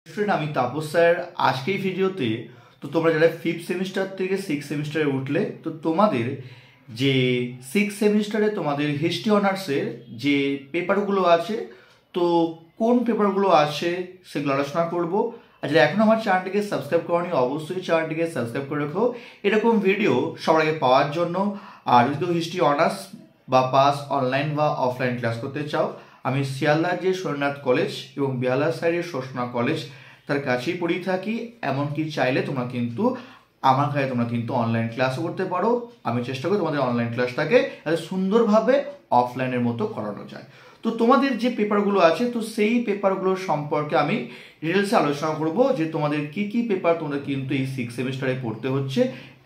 Student আমি Tapas sir আজকে এই ভিডিওতে তো তোমরা যারা 5th সেমিস্টার থেকে 6th সেমিস্টারে উঠলে তো তোমাদের যে 6th সেমিস্টারে তোমাদের হিস্ট্রি অনার্সের যে পেপারগুলো আছে তো কোন পেপারগুলো আছে সেগুলো আলোচনা করব। আর যারা এখন আমার চ্যানেলটিকে সাবস্ক্রাইব করোনি অবশ্যই চ্যানেলটিকে সাবস্ক্রাইব করে রাখো এরকম ভিডিও সবার আগে পাওয়ার জন্য। আর যদি কেউ হিস্ট্রি অনার্স বা পাস অনলাইন বা অফলাইন ক্লাস করতে চাও আমি শিয়ালদার যে সোমনাথ কলেজ এবং বেহালা সাইডের শোষণা কলেজ তার কাছেই পড়িয়ে থাকি। এমনকি চাইলে তোমরা কিন্তু আমার কাছে তোমরা কিন্তু অনলাইন ক্লাসও করতে পারো। আমি চেষ্টা করি তোমাদের অনলাইন ক্লাসটাকে যাতে সুন্দরভাবে অফলাইনের মতো করানো যায়। তো তোমাদের যে পেপারগুলো আছে তো সেই পেপারগুলো সম্পর্কে আমি ডিটেলসে আলোচনা করব যে তোমাদের কি কি পেপার তোমাদের কিন্তু এই 6th সেমিস্টারে পড়তে হচ্ছে,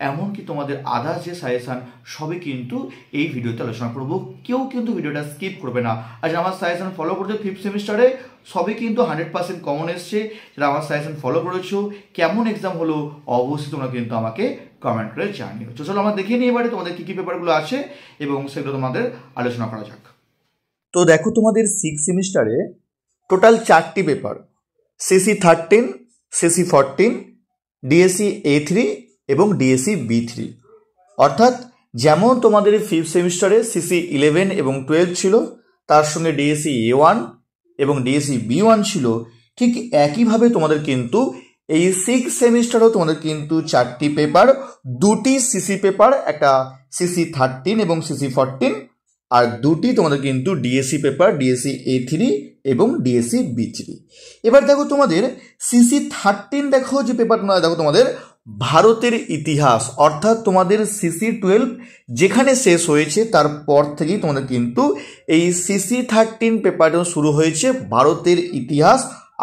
এমনকি তোমাদের আদার্স যে সাজেশান সবই কিন্তু এই ভিডিওতে আলোচনা করব। কেউ কিন্তু ভিডিওটা স্কিপ করবে না। আর যারা আমার সাজেশান ফলো করছো 5th সেমিস্টারে সবই কিন্তু 100% কমন এসছে। যারা আমার সাজেশান ফলো করেছো কেমন এক্সাম হলো অবশ্যই তোমরা কিন্তু আমাকে কমেন্ট করে জানিও। তো চলো আমরা দেখে নিই এবারে তোমাদের কী কী পেপারগুলো আছে এবং সেগুলো তোমাদের আলোচনা করা যাক। তো দেখো তোমাদের 6th সেমিস্টারে টোটাল 4টি paper, CC 13, CC 14, DSC A3 এবং ডিএসসি B3। অর্থাৎ যেমন তোমাদের 5th সেমিস্টারে সিসি 11 এবং 12 ছিল, তার সঙ্গে ডিএসসি A1 এবং ডিএসসি B1 ছিল, ঠিক একইভাবে তোমাদের কিন্তু এই 6th সেমিস্টারেও তোমাদের কিন্তু 4টি পেপার, 2টি সিসি পেপার, একটা সিসি 13 এবং সিসি 14, আর 2টি তোমাদের কিন্তু ডিএসসি পেপার, ডিএসসি A3 এবং ডিএসসি B3। এবার দেখো তোমাদের সিসি 13 দেখো যে পেপারটা দেখো তোমাদের ভারতের ইতিহাস, অর্থাৎ তোমাদের সিসি 12 যেখানে শেষ হয়েছে তারপর থেকেই তোমাদের কিন্তু এই সিসি 13 পেপারটা শুরু হয়েছে ভারতের ইতিহাস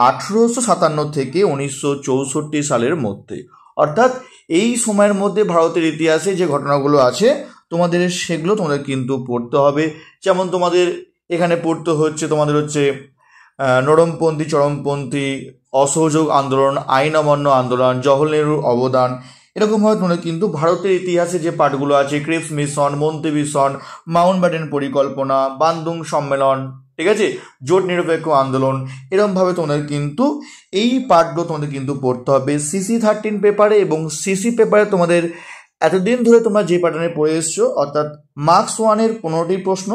1857 থেকে 1964 সালের মধ্যে। অর্থাৎ এই সময়ের মধ্যে ভারতের ইতিহাসে যে ঘটনাগুলো আছে তোমাদের সেগুলো তোমাদের কিন্তু পড়তে হবে। যেমন তোমাদের এখানে পড়তে হচ্ছে তোমাদের হচ্ছে নরমপন্থী চরমপন্থী, অসহযোগ আন্দোলন, আইন অমান্য আন্দোলন, জওহরলাল নেহরুর অবদান, এরকমভাবে তোমাদের কিন্তু ভারতের ইতিহাসে যে পাঠগুলো আছে ক্রিপস মিশন, মন্ত্রী মিশন, মাউন্ট ব্যাটেন পরিকল্পনা, বান্দুং সম্মেলন, ঠিক আছে, জোট নিরপেক্ষ আন্দোলন, এরকমভাবে তোমাদের কিন্তু এই পাঠগুলো তোমাদের কিন্তু পড়তে হবে সিসি 13 পেপারে। এবং সিসি পেপারে তোমাদের এতদিন ধরে তোমরা যে প্যাটার্নে পড়ে এসছো, অর্থাৎ মার্কস 1-এর 15টি প্রশ্ন,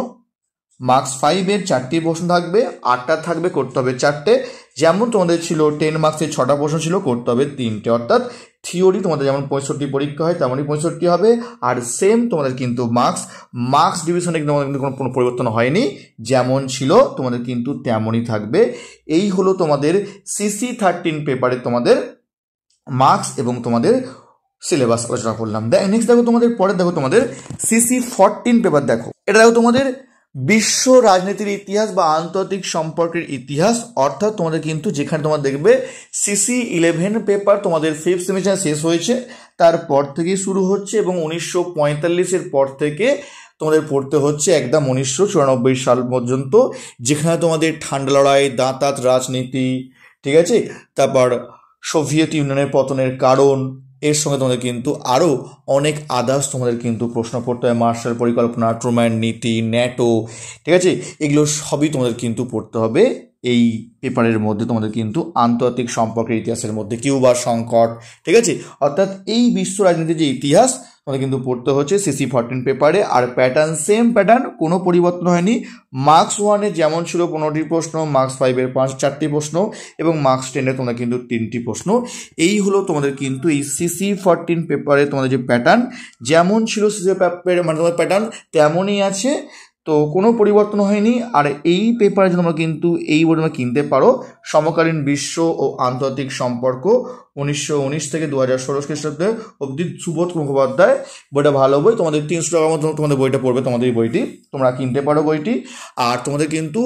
মার্কস 5-এর 4টি প্রশ্ন থাকবে, 8টা থাকবে, করতে হবে 4টে। যেমন তোমাদের ছিল 10 মার্কসের 6টা প্রশ্ন ছিল, করতে হবে 3টে। অর্থাৎ থিওরি তোমাদের যেমন 65 পরীক্ষা হয় তেমনই 65 হবে। আর সেম তোমাদের কিন্তু মার্কস ডিভিশনে কিন্তু তোমাদের কিন্তু কোনো পরিবর্তন হয়নি, যেমন ছিল তোমাদের কিন্তু তেমনই থাকবে। এই হলো তোমাদের সিসি 13 পেপারে তোমাদের মার্কস এবং তোমাদের সিলেবাস আলোচনা করলাম। নেক্সট দেখো তোমাদের পরে দেখো তোমাদের সিসি 14 পেপার দেখো, এটা দেখো তোমাদের বিশ্ব রাজনীতির ইতিহাস বা আন্তর্জাতিক সম্পর্কের ইতিহাস। অর্থাৎ তোমাদের কিন্তু যেখানে তোমার দেখবে সিসি 11 পেপার তোমাদের 5th সেমিস্টার শেষ হয়েছে তারপর থেকেই শুরু হচ্ছে এবং 1945-এর পর থেকে তোমাদের পড়তে হচ্ছে একদম 1994 সাল পর্যন্ত, যেখানে তোমাদের ঠান্ডা লড়াই, দাঁতাত রাজনীতি, ঠিক আছে, তারপর সোভিয়েত ইউনিয়নের পতনের কারণ, এর সঙ্গে তোমাদের কিন্তু আরও অনেক আদার্স তোমাদের কিন্তু প্রশ্ন পড়তে হয়, মার্শাল পরিকল্পনা, ট্রুম্যান নীতি, ন্যাটো, ঠিক আছে, এগুলো সবই তোমাদের কিন্তু পড়তে হবে এই পেপারের মধ্যে। তোমাদের কিন্তু আন্তর্জাতিক সম্পর্কের ইতিহাসের মধ্যে কিউবা সংকট, ঠিক আছে, অর্থাৎ এই বিশ্ব রাজনীতির যে ইতিহাস তোমাদের কিন্তু পড়তে হচ্ছে সিসি 14 পেপারে। আর প্যাটার্ন সেম প্যাটার্ন, কোনো পরিবর্তন হয়নি। মার্কস 1-এ যেমন ছিল 15টি প্রশ্ন, মার্কস 5-এর 4টি প্রশ্ন এবং মার্কস 10-এ তোমরা কিন্তু 3টি প্রশ্ন। এই হলো তোমাদের কিন্তু এই সিসি 14 পেপারে তোমাদের যে প্যাটার্ন, যেমন ছিল সিসি পেপারে মানে তোমাদের প্যাটার্ন তেমনই আছে, তো কোনো পরিবর্তন হয়নি। আর এই পেপারে যে তোমরা কিন্তু এই বই তোমরা কিনতে পারো, সমকালীন বিশ্ব ও আন্তর্জাতিক সম্পর্ক 1919 থেকে 2016 খ্রিস্টাব্দে অবধি, সুবোধ মুখোপাধ্যায়, বইটা ভালো বই, তোমাদের 300 টাকার মতো তোমাদের বইটা পড়বে, তোমাদের এই বইটি তোমরা কিনতে পারো বইটি। আর তোমাদের কিন্তু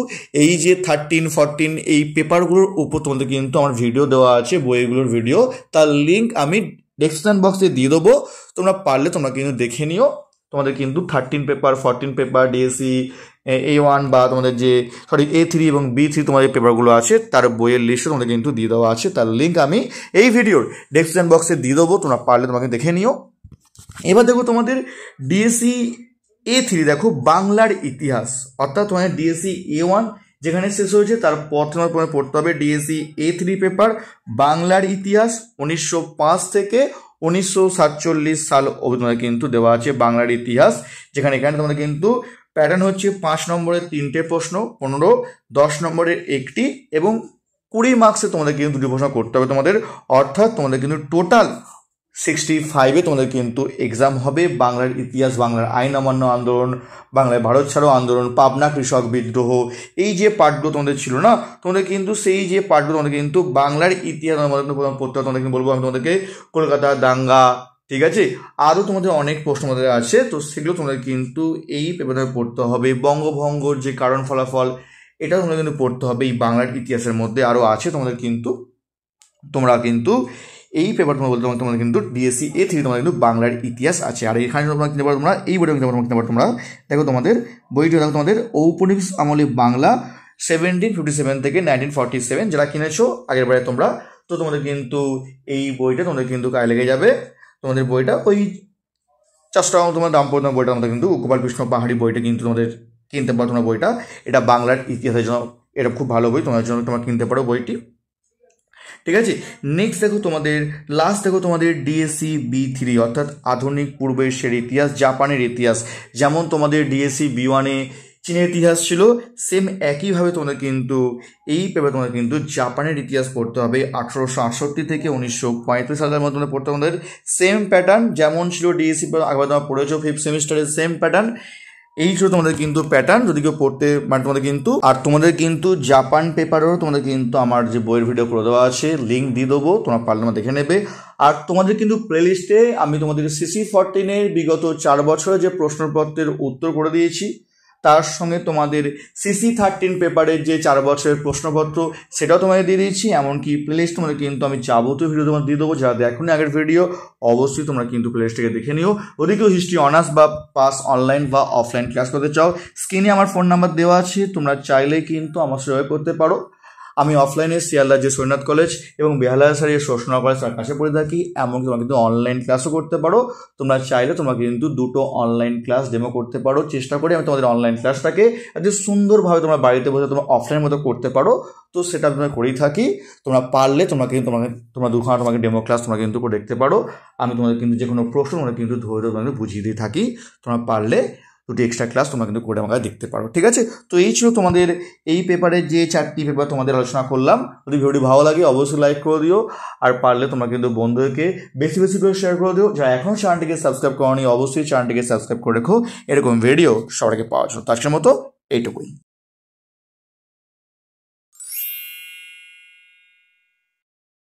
এই যে 13, 14 এই পেপারগুলোর উপর তোমাদের কিন্তু আমার ভিডিও দেওয়া আছে, বইগুলোর ভিডিও, তার লিঙ্ক আমি ডেসক্রিপশন বক্সে দিয়ে দেবো, তোমরা পারলে তোমরা কিন্তু দেখে নিও। তোমাদের কিন্তু 13 পেপার, 14 পেপার, ডিএসসি A1 বা তোমাদের যে A3 এবং B3 তোমাদের পেপারগুলো আছে তার বইয়ের লিস্টও তোমাদের কিন্তু দিয়ে দেওয়া আছে, তার লিঙ্ক আমি এই ভিডিওর ডেসক্রিপশন বক্সে দিয়ে দেবো, তোমরা পারলে তোমাকে দেখে নিও। এবার দেখো তোমাদের ডিএসসি A3 দেখো বাংলার ইতিহাস, অর্থাৎ তোমাদের ডিএসসি A1 যেখানে শেষ হয়েছে তারপর তোমার পড়তে হবে ডিএসসি A3 পেপার বাংলার ইতিহাস 1905 থেকে 1947 সাল অবধি তোমাদের কিন্তু দেওয়া আছে বাংলার ইতিহাস, যেখানে এখানে তোমাদের কিন্তু প্যাটার্ন হচ্ছে 5 নম্বরের 3টে প্রশ্ন, 15, 10 নম্বরের 1টি এবং 20 মার্কসে তোমাদের কিন্তু 2টি প্রশ্ন করতে হবে তোমাদের, অর্থাৎ তোমাদের কিন্তু টোটাল 65-এ তোমাদের কিন্তু এক্সাম হবে। বাংলার ইতিহাস, বাংলার আইন অমান্য আন্দোলন, বাংলায় ভারত ছাড়ো আন্দোলন, পাবনা কৃষক বিদ্রোহ, এই যে পার্টগুলো তোমাদের ছিল না, তোমাদের কিন্তু সেই যে পার্টগুলো তোমাদের কিন্তু বাংলার ইতিহাস পড়তে হবে। তোমাদের কিন্তু বলবো আমি তোমাদেরকে কলকাতা দাঙ্গা, ঠিক আছে, আরও তোমাদের অনেক প্রশ্ন তোমাদের আছে, তো সেগুলো তোমাদের কিন্তু এই পেপারে পড়তে হবে। বঙ্গভঙ্গর যে কারণ ফলাফল, এটা তোমাদের কিন্তু পড়তে হবে এই বাংলার ইতিহাসের মধ্যে। আরও আছে তোমাদের কিন্তু, তোমরা কিন্তু এই পেপার তোমরা বলতে তোমাদের কিন্তু ডিএসসি A3 তোমাদের কিন্তু বাংলার ইতিহাস আছে। আর এখানে তোমরা কিনতে পারো, তোমরা এই বইটা কিনতে পারো তোমরা। দেখো তোমাদের বইটা দেখো তোমাদের ঔপনিবেশ আমলে বাংলা 1757 থেকে 1947, যারা কিনেছো আগের বারে তোমরা, তো তোমাদের কিন্তু এই বইটা তোমাদের কিন্তু গায়ে লেগে যাবে। তোমাদের বইটা ওই 400 টাকা তোমার দাম পড়বে বইটা, আমাদের কিন্তু গোপাল কৃষ্ণ পাহাড়ি বইটা কিন্তু তোমাদের কিনতে পারো তোমরা বইটা। এটা বাংলার ইতিহাসের জন্য এটা খুব ভালো বই, তোমাদের জন্য তোমরা কিনতে পারো বইটি, ঠিক আছে। নেক্সট দেখো তোমাদের লাস্ট দেখো তোমাদের ডিএসসি B3 অর্থাৎ আধুনিক পূর্ব এশিয়ার ইতিহাস, জাপানের ইতিহাস। যেমন তোমাদের ডিএসসি B1-এ চীনের ইতিহাস ছিল, সেম একইভাবে তোমাদের কিন্তু এই পেপারে তোমাদের কিন্তু জাপানের ইতিহাস পড়তে হবে। 1868 থেকে 1935 সালের মধ্যে তোমাদের পড়তে আমাদের সেম প্যাটার্ন যেমন ছিল ডিএসসি আগে তোমরা পড়েছো 5th সেমিস্টারের সেম প্যাটার্ন, এই ছিল তোমাদের কিন্তু প্যাটার্ন যদি কেউ পড়তে মানে তোমাদের কিন্তু। আর তোমাদের কিন্তু জাপান পেপারেরও তোমাদের কিন্তু আমার যে বইয়ের ভিডিও করে দেওয়া আছে, লিঙ্ক দিয়ে দেবো, তোমরা পারলে তোমরা দেখে নেবে। আর তোমাদের কিন্তু প্লেলিস্টে আমি তোমাদের CC14-এর বিগত 4 বছরের যে প্রশ্নপত্রের উত্তর করে দিয়েছি, তার সঙ্গে তোমাদের CC13 পেপারের যে 4 বছরের প্রশ্নপত্র সেটাও তোমাদের দিয়ে দিয়েছি। এমনকি প্লেলিস্ট তোমাদের কিন্তু আমি যাবতীয় ভিডিও তোমাদের দিয়ে দেবো, যারা দেখোনি আগের ভিডিও অবশ্যই তোমরা কিন্তু প্লেলিস্টটাকে দেখে নিও। যদি কেউ হিস্ট্রি অনার্স বা পাস অনলাইন বা অফলাইন ক্লাস করতে চাও, স্ক্রিনে আমার ফোন নাম্বার দেওয়া আছে, তোমরা চাইলে কিন্তু আমার সঙ্গে করতে পারো। আমি অফলাইনে শিয়ালদার যে সৈন্যনাথ কলেজ এবং বেহালা সারির শোষণা কলেজ তার কাছে পড়ে থাকি। এমনকি তোমরা কিন্তু অনলাইন ক্লাসও করতে পারো, তোমরা চাইলে তোমরা কিন্তু 2টো অনলাইন ক্লাস ডেমো করতে পারো। চেষ্টা করি আমি তোমাদের অনলাইন ক্লাসটাকে একটু সুন্দরভাবে তোমরা বাড়িতে বসে তোমরা অফলাইন মতো করতে পারো, তো সেটা তোমরা করেই থাকি। তোমরা পারলে তোমরা কিন্তু তোমরা 2 ঘন্টা তোমাকে ডেমো ক্লাস তোমরা কিন্তু করে দেখতে পারো। আমি তোমাদের কিন্তু যে কোনো প্রশ্ন তোমরা কিন্তু ধরে তোমাদের বুঝিয়ে দিয়ে থাকি, তোমরা পারলে 2টি এক্সট্রা ক্লাস তোমরা কিন্তু করে আমাকে দেখতে পারো, ঠিক আছে। তো এই ছিল তোমাদের এই পেপারের যে 4টি পেপার তোমাদের আলোচনা করলাম। যদি ভিডিওটি ভালো লাগে অবশ্যই লাইক করে দিও, আর পারলে তোমরা কিন্তু বন্ধুদেরকে বেশি বেশি করে শেয়ার করে দিও। যারা এখনও চ্যানেলটিকে সাবস্ক্রাইব করোনি অবশ্যই চ্যানেলটিকে সাবস্ক্রাইব করে রেখো এরকম ভিডিও সবাইকে পাওয়ার জন্য। তো আজকের মতো এইটুকুই।